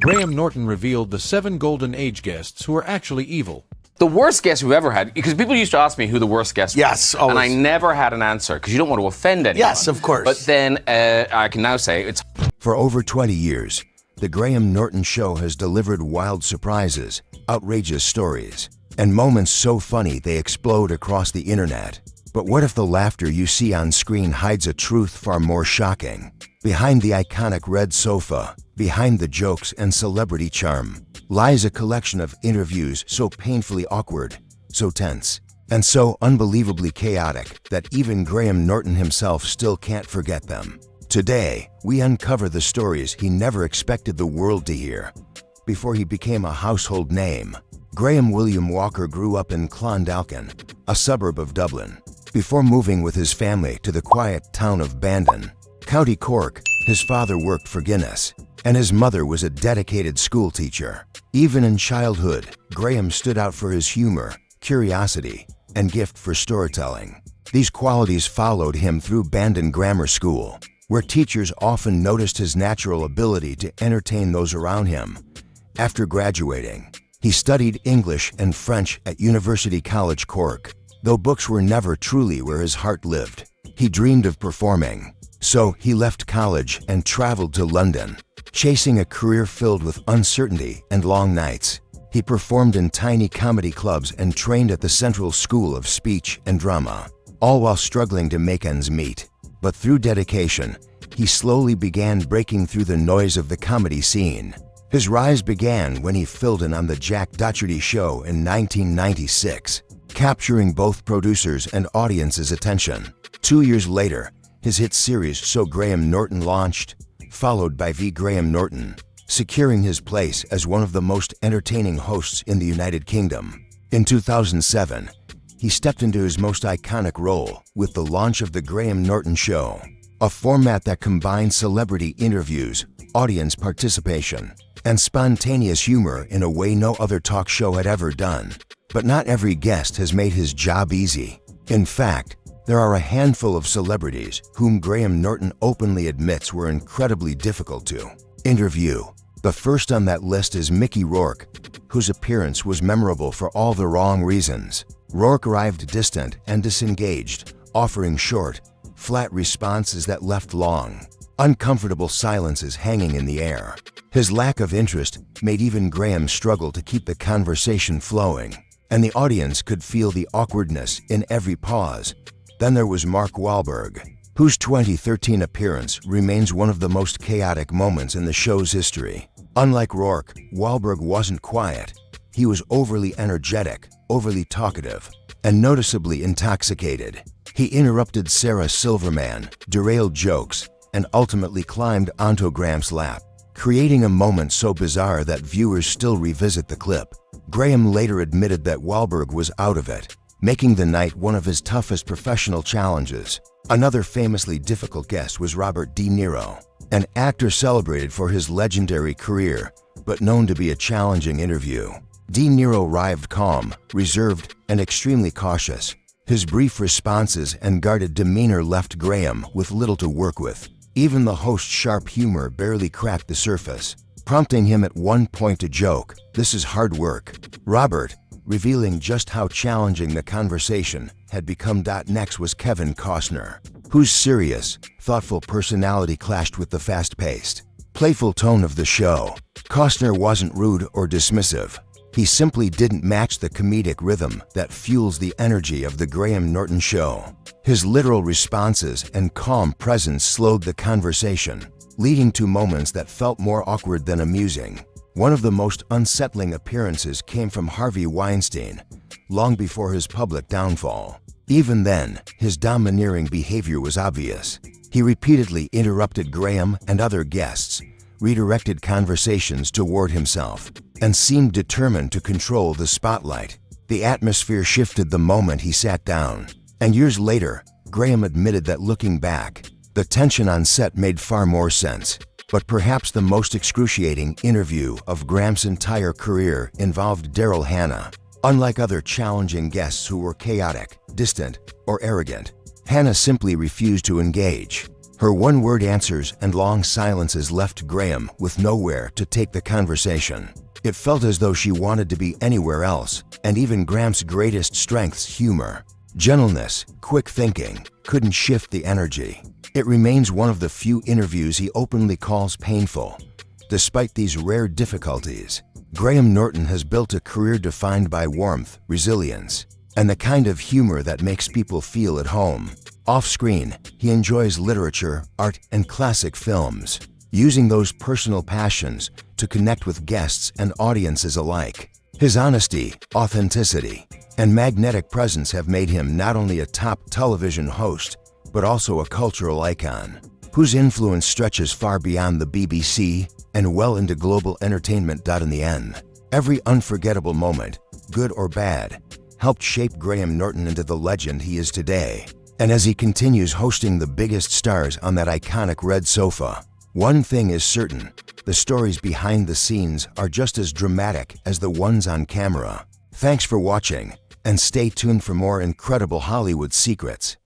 Graham Norton revealed the 7 Golden Age guests who are actually evil. The worst guest we've ever had, because people used to ask me who the worst guest was. Yes, always. And I never had an answer, because you don't want to offend anyone. Yes, of course. But then I can now say it's... For over 20 years, the Graham Norton Show has delivered wild surprises, outrageous stories, and moments so funny they explode across the internet. But what if the laughter you see on screen hides a truth far more shocking? Behind the iconic red sofa, behind the jokes and celebrity charm, lies a collection of interviews so painfully awkward, so tense, and so unbelievably chaotic that even Graham Norton himself still can't forget them. Today, we uncover the stories he never expected the world to hear. Before he became a household name, Graham William Walker grew up in Clondalkin, a suburb of Dublin. Before moving with his family to the quiet town of Bandon, County Cork, his father worked for Guinness, and his mother was a dedicated school teacher. Even in childhood, Graham stood out for his humor, curiosity, and gift for storytelling. These qualities followed him through Bandon Grammar School, where teachers often noticed his natural ability to entertain those around him. After graduating, he studied English and French at University College Cork. Though books were never truly where his heart lived, he dreamed of performing. So he left college and traveled to London, chasing a career filled with uncertainty and long nights. He performed in tiny comedy clubs and trained at the Central School of Speech and Drama, all while struggling to make ends meet. But through dedication, he slowly began breaking through the noise of the comedy scene. His rise began when he filled in on The Jack Docherty Show in 1996, capturing both producers' and audience's attention. 2 years later, his hit series So Graham Norton launched, followed by V. Graham Norton, securing his place as one of the most entertaining hosts in the United Kingdom. In 2007, he stepped into his most iconic role with the launch of The Graham Norton Show, a format that combines celebrity interviews, audience participation, and spontaneous humor in a way no other talk show had ever done. But not every guest has made his job easy. In fact, there are a handful of celebrities whom Graham Norton openly admits were incredibly difficult to interview. The first on that list is Mickey Rourke, whose appearance was memorable for all the wrong reasons. Rourke arrived distant and disengaged, offering short, flat responses that left long, uncomfortable silences hanging in the air. His lack of interest made even Graham struggle to keep the conversation flowing, and the audience could feel the awkwardness in every pause. Then there was Mark Wahlberg, whose 2013 appearance remains one of the most chaotic moments in the show's history. Unlike Rourke, Wahlberg wasn't quiet. He was overly energetic, overly talkative, and noticeably intoxicated. He interrupted Sarah Silverman, derailed jokes, and ultimately climbed onto Graham's lap, creating a moment so bizarre that viewers still revisit the clip. Graham later admitted that Wahlberg was out of it, making the night one of his toughest professional challenges. Another famously difficult guest was Robert De Niro, an actor celebrated for his legendary career, but known to be a challenging interview. De Niro arrived calm, reserved, and extremely cautious. His brief responses and guarded demeanor left Graham with little to work with. Even the host's sharp humor barely cracked the surface, prompting him at one point to joke, "This is hard work." Robert, revealing just how challenging the conversation had become. Next was Kevin Costner, whose serious, thoughtful personality clashed with the fast-paced, playful tone of the show. Costner wasn't rude or dismissive. He simply didn't match the comedic rhythm that fuels the energy of The Graham Norton Show. His literal responses and calm presence slowed the conversation, leading to moments that felt more awkward than amusing. One of the most unsettling appearances came from Harvey Weinstein, long before his public downfall. Even then, his domineering behavior was obvious. He repeatedly interrupted Graham and other guests, redirected conversations toward himself, and seemed determined to control the spotlight. The atmosphere shifted the moment he sat down, and years later, Graham admitted that looking back, the tension on set made far more sense. But perhaps the most excruciating interview of Graham's entire career involved Daryl Hannah. Unlike other challenging guests who were chaotic, distant, or arrogant, Hannah simply refused to engage. Her one-word answers and long silences left Graham with nowhere to take the conversation. It felt as though she wanted to be anywhere else, and even Graham's greatest strengths, humor, gentleness, quick thinking, couldn't shift the energy. It remains one of the few interviews he openly calls painful. Despite these rare difficulties, Graham Norton has built a career defined by warmth, resilience, and the kind of humor that makes people feel at home. Off-screen, he enjoys literature, art, and classic films, using those personal passions to connect with guests and audiences alike. His honesty, authenticity, and magnetic presence have made him not only a top television host, but also a cultural icon, whose influence stretches far beyond the BBC and well into global entertainment. In the end, every unforgettable moment, good or bad, helped shape Graham Norton into the legend he is today. And as he continues hosting the biggest stars on that iconic red sofa, one thing is certain: the stories behind the scenes are just as dramatic as the ones on camera. Thanks for watching, and stay tuned for more incredible Hollywood secrets.